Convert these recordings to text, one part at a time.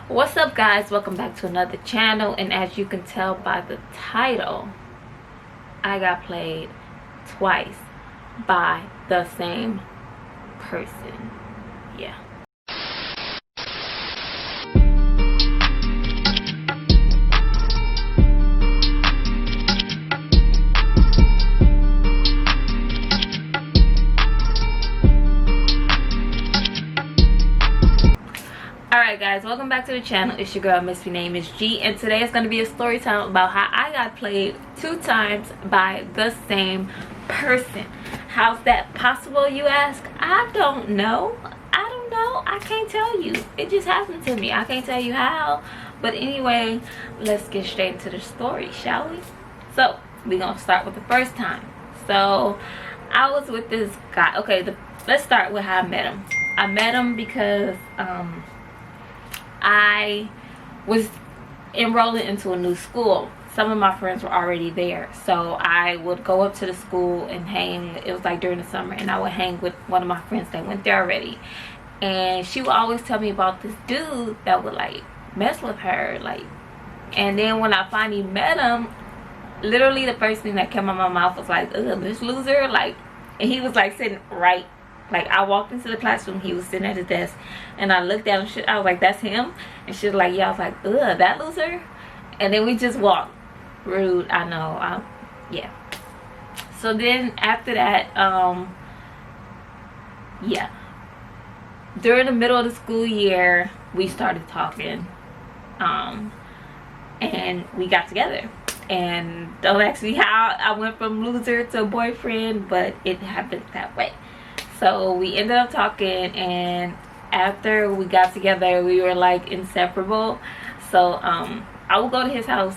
What's up, guys? Welcome back to another channel, and as you can tell by the title, I got played twice by the same person. Yeah. Alright guys, welcome back to the channel. It's your girl Miss Name is G, and today is going to be a story time about how I got played 2 times by the same person. How's that possible, you ask? I don't know. I can't tell you. It just happened to me. I can't tell you how. But anyway, let's get straight into the story, shall we? So we're going to start with the first time. So I was with this guy. Okay, let's start with how I met him. I met him because I was enrolling into a new school. Some of my friends were already there, so I would go up to the school and hang. It was like during the summer, and I would hang with one of my friends that went there already, and she would always tell me about this dude that would like mess with her, like. And then when I finally met him, literally the first thing that came out of my mouth was like, ugh, this loser, like. And he was like sitting right, like, I walked into the classroom, he was sitting at his desk, and I looked at him, I was like, that's him? And she was like, yeah. I was like, ugh, that loser? And then we just walked. Rude, I know. Yeah. So then after that, yeah. During the middle of the school year, we started talking, and we got together. And don't ask me how I went from loser to boyfriend, but it happened that way. So we ended up talking, and after we got together, we were like inseparable. So I would go to his house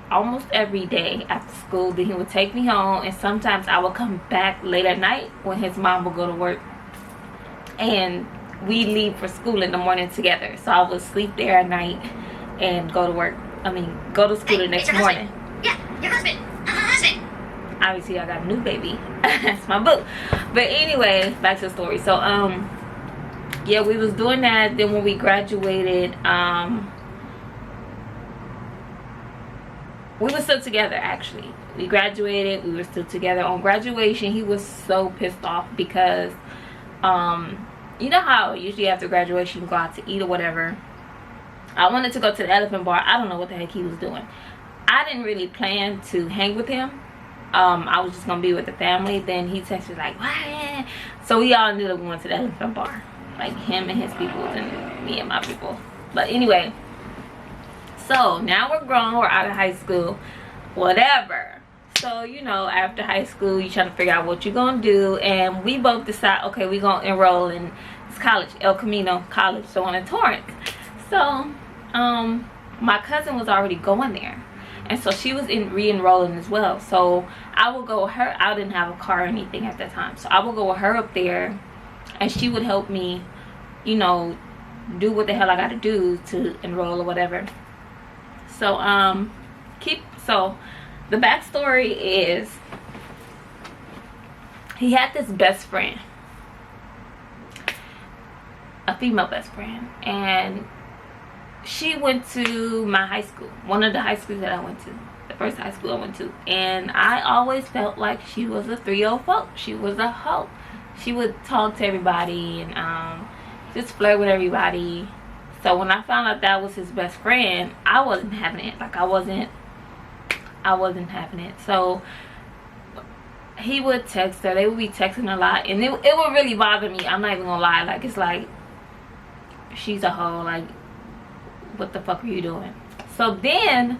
almost every day after school. Then he would take me home, and sometimes I would come back late at night when his mom would go to work, and we'd leave for school in the morning together. So I would sleep there at night and go to work. Go to school the next morning. Yeah, your husband. Husband. Obviously I got a new baby. That's my boo. But anyway, back to the story. So yeah, we was doing that. Then when we graduated, we were still together. Actually, we graduated, we were still together. On graduation, he was so pissed off because you know how usually after graduation you go out to eat or whatever. I wanted to go to the Elephant Bar. I don't know what the heck he was doing. I didn't really plan to hang with him. I was just gonna be with the family. Then he texted like, what? So we all ended up going to the Elephant Bar, like him and his people and me and my people. But anyway, so now we're grown, we're out of high school, whatever. So you know, after high school, you trying to figure out what you're gonna do, and we both decide, okay, we're gonna enroll in this college, El Camino College, so on in Torrance. So my cousin was already going there, and so she was re-enrolling as well. So I would go with her. I didn't have a car or anything at that time, so I would go with her up there, and she would help me, you know, do what the hell I got to do to enroll or whatever. So so the backstory is, he had this best friend, a female best friend, and she went to my high school, one of the high schools that I went to, the first high school I went to. And I always felt like she was a 304. She was a hoe. She would talk to everybody and just flirt with everybody. So when I found out that was his best friend, I wasn't having it. Like I wasn't having it. So he would text her. They would be texting a lot, and it would really bother me. I'm not even gonna lie. Like, it's like, she's a hoe. Like, what the fuck are you doing? So then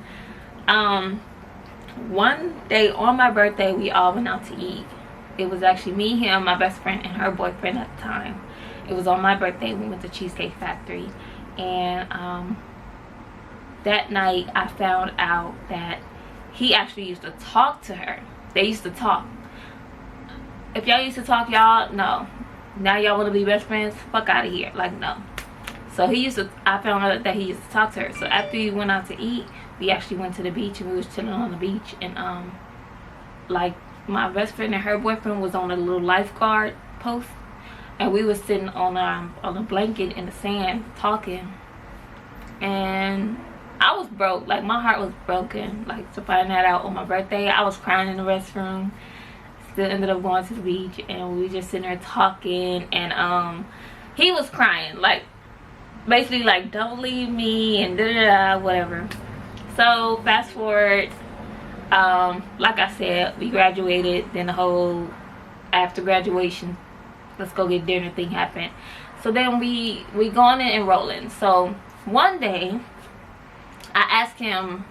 one day on my birthday, we all went out to eat. It was actually me, him, my best friend, and her boyfriend at the time. It was on my birthday. We went to Cheesecake Factory, and that night I found out that he actually used to talk to her. They used to talk. If y'all used to talk, y'all know. Now y'all want to be best friends? Fuck out of here. Like, no. So I found out that he used to talk to her. So after we went out to eat, we actually went to the beach, and we was chilling on the beach, and like, my best friend and her boyfriend was on a little lifeguard post, and we was sitting on a blanket in the sand talking. and I was broke. Like, my heart was broken. Like, to find that out on my birthday, I was crying in the restroom. Still ended up going to the beach, and we were just sitting there talking, and he was crying, like, basically like, don't leave me, and da-da-da, whatever. So fast forward, like I said, we graduated. Then the whole after graduation, let's go get dinner thing happened. So then we going and enrolling. So one day I asked him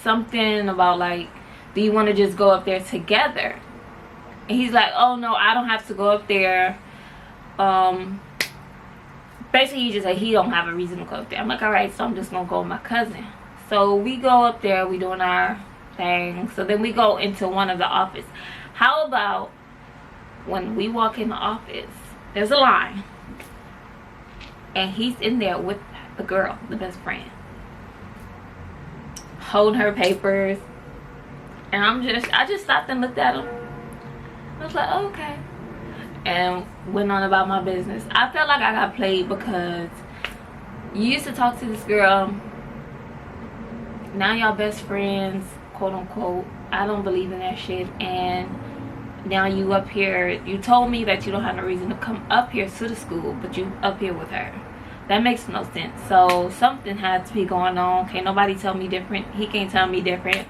something about, like, do you want to just go up there together? And he's like, oh no, I don't have to go up there. Basically he just said he don't have a reason to go up there. I'm like, all right, so I'm just gonna go with my cousin. So we go up there, we doing our thing. So then we go into one of the office. How about when we walk in the office, there's a line, and he's in there with the girl, the best friend, holding her papers, and I just stopped and looked at him. I was like, oh, okay, and went on about my business. I felt like I got played because you used to talk to this girl, now y'all best friends, quote unquote. I don't believe in that shit. And now you up here, you told me that you don't have no reason to come up here to the school, but you up here with her. That makes no sense. So something had to be going on. Can't nobody tell me different. He can't tell me different,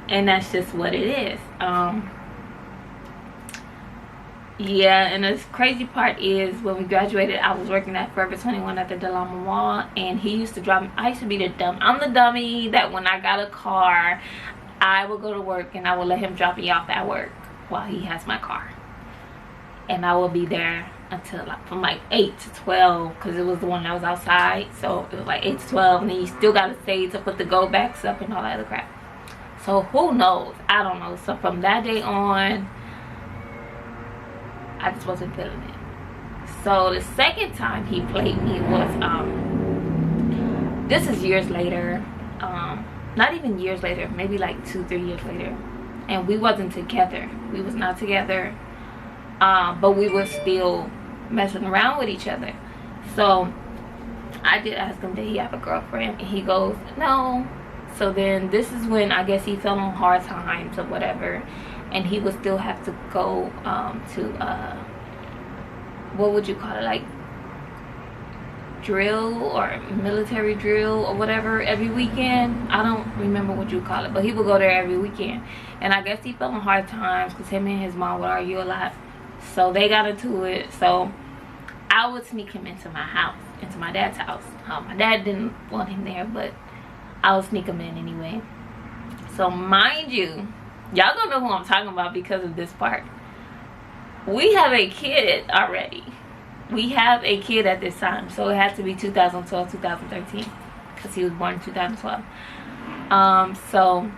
and that's just what it is. Yeah, and the crazy part is, when we graduated, I was working at Forever 21 at the Delama Mall, and he used to drop me. I used to be the dumb. I'm the dummy that when I got a car, I would go to work and I would let him drop me off at work while he has my car, and I will be there until like from like 8 to 12, because it was the one that was outside. So it was like 8 to 12, and then you still gotta stay to put the go backs up and all that other crap. So who knows? I don't know. So from that day on, I just wasn't feeling it. So the second time he played me was this is years later, not even years later, maybe like 2-3 years later, and we wasn't together. We was not together, but we were still messing around with each other. So I did ask him, did he have a girlfriend? And he goes, no. So then this is when I guess he fell on hard times or whatever, and he would still have to go to what would you call it, like drill or military drill or whatever every weekend. I don't remember what you call it, but he would go there every weekend. And I guess he fell on hard times because him and his mom would argue a lot, so they got into it. So I would sneak him into my house, into my dad's house. My dad didn't want him there, but I would sneak him in anyway. So mind you, y'all don't know who I'm talking about because of this part. We have a kid already. We have a kid at this time. So it had to be 2012, 2013. Because he was born in 2012. So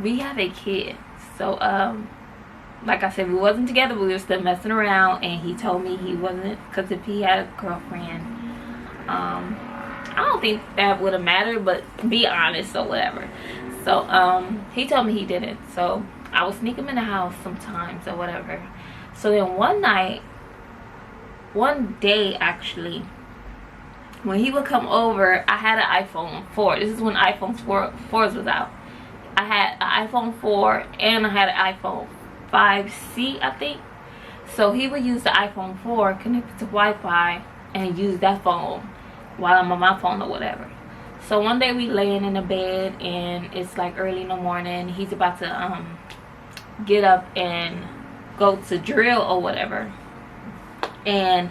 we have a kid. So like I said, we wasn't together. We were still messing around. And he told me he wasn't. Because if he had a girlfriend, I don't think that would have mattered. But be honest or whatever. So he told me he didn't. So I would sneak him in the house sometimes or whatever. So then one day actually, when he would come over, I had an iPhone 4. This is when iPhone 4s was out. I had an iPhone 4 and I had an iPhone 5C, I think. So he would use the iPhone 4 connected to Wi-Fi and use that phone while I'm on my phone or whatever. So one day we laying in the bed, and it's like early in the morning. He's about to get up and go to drill or whatever, and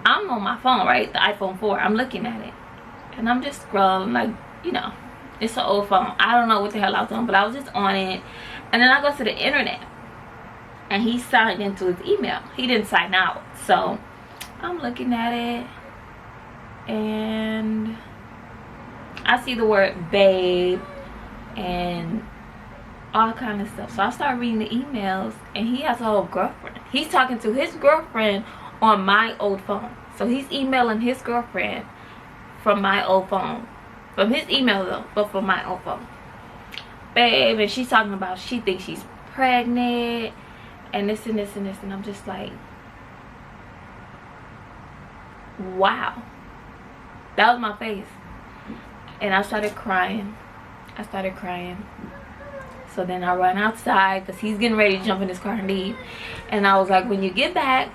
I'm on my phone, right, the iPhone 4. I'm looking at it, and I'm just scrolling, like, you know, it's an old phone. I don't know what the hell I was doing, but I was just on it. And then I go to the internet, and he signed into his email. He didn't sign out. So I'm looking at it, and I see the word babe and all kind of stuff. So I start reading the emails, and he has a whole girlfriend. He's talking to his girlfriend on my old phone. So he's emailing his girlfriend from my old phone. From his email though, but from my old phone. Babe, and she's talking about she thinks she's pregnant and this and this and this, and I'm just like, wow. That was my face. And I started crying. So then I run outside because he's getting ready to jump in his car and leave. And I was like, when you get back,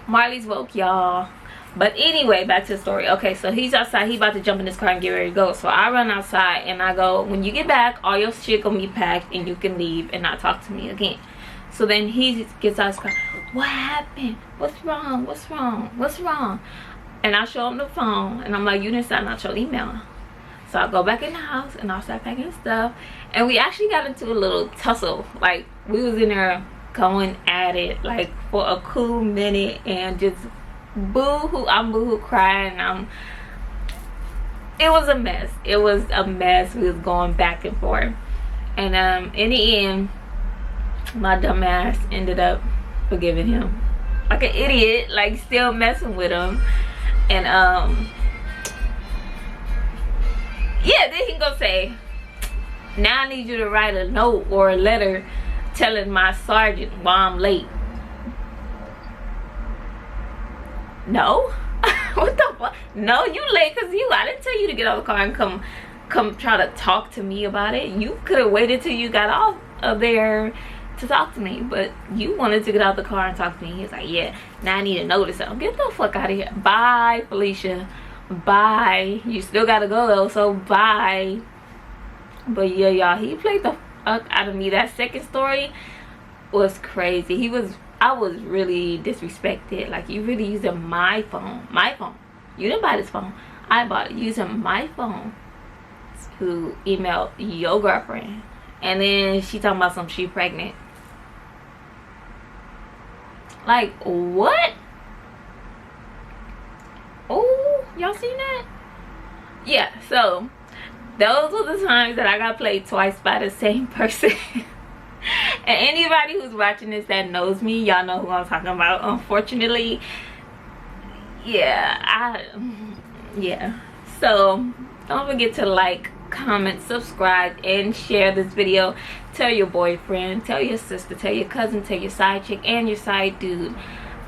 Marley's woke, y'all. But anyway, back to the story. Okay, so he's outside. He about to jump in his car and get ready to go. So I run outside and I go, when you get back, all your shit gonna be packed and you can leave and not talk to me again. So then he gets out of his car. What happened? What's wrong? What's wrong? What's wrong? And I show him the phone and I'm like, you didn't sign out your email. So I go back in the house and I start packing stuff. And we actually got into a little tussle. Like, we was in there going at it like for a cool minute and just boo-hoo. I'm boo-hoo crying. It was a mess. It was a mess. We was going back and forth. And in the end, my dumb ass ended up forgiving him. Like an idiot, like still messing with him. And yeah, then he gonna say, now I need you to write a note or a letter telling my sergeant why I'm late. No. What the fuck? No, you late because I didn't tell you to get out of the car and come try to talk to me about it. You could have waited till you got off of there to talk to me, but you wanted to get out of the car and talk to me. He's like, yeah, now I need to notice something. Get the fuck out of here. Bye, Felicia. Bye. You still gotta go though, so bye. But yeah, y'all, he played the fuck out of me. That second story was crazy. I was really disrespected. Like, you really using my phone. You didn't buy this phone. I bought it using my phone to email your girlfriend. And then she talking about some she pregnant. Like, what? Oh, y'all seen that? Yeah, so those were the times that I got played twice by the same person. And anybody who's watching this that knows me, y'all know who I'm talking about. Unfortunately, yeah, so don't forget to like, comment, subscribe, and share this video. Tell your boyfriend, tell your sister, tell your cousin, tell your side chick and your side dude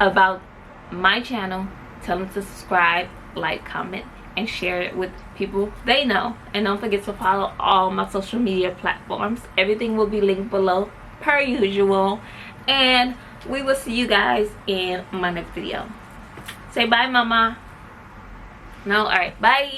about my channel. Tell them to subscribe, like, comment, and share it with people they know. And don't forget to follow all my social media platforms. Everything will be linked below per usual. And we will see you guys in my next video. Say bye, mama. No? Alright, bye.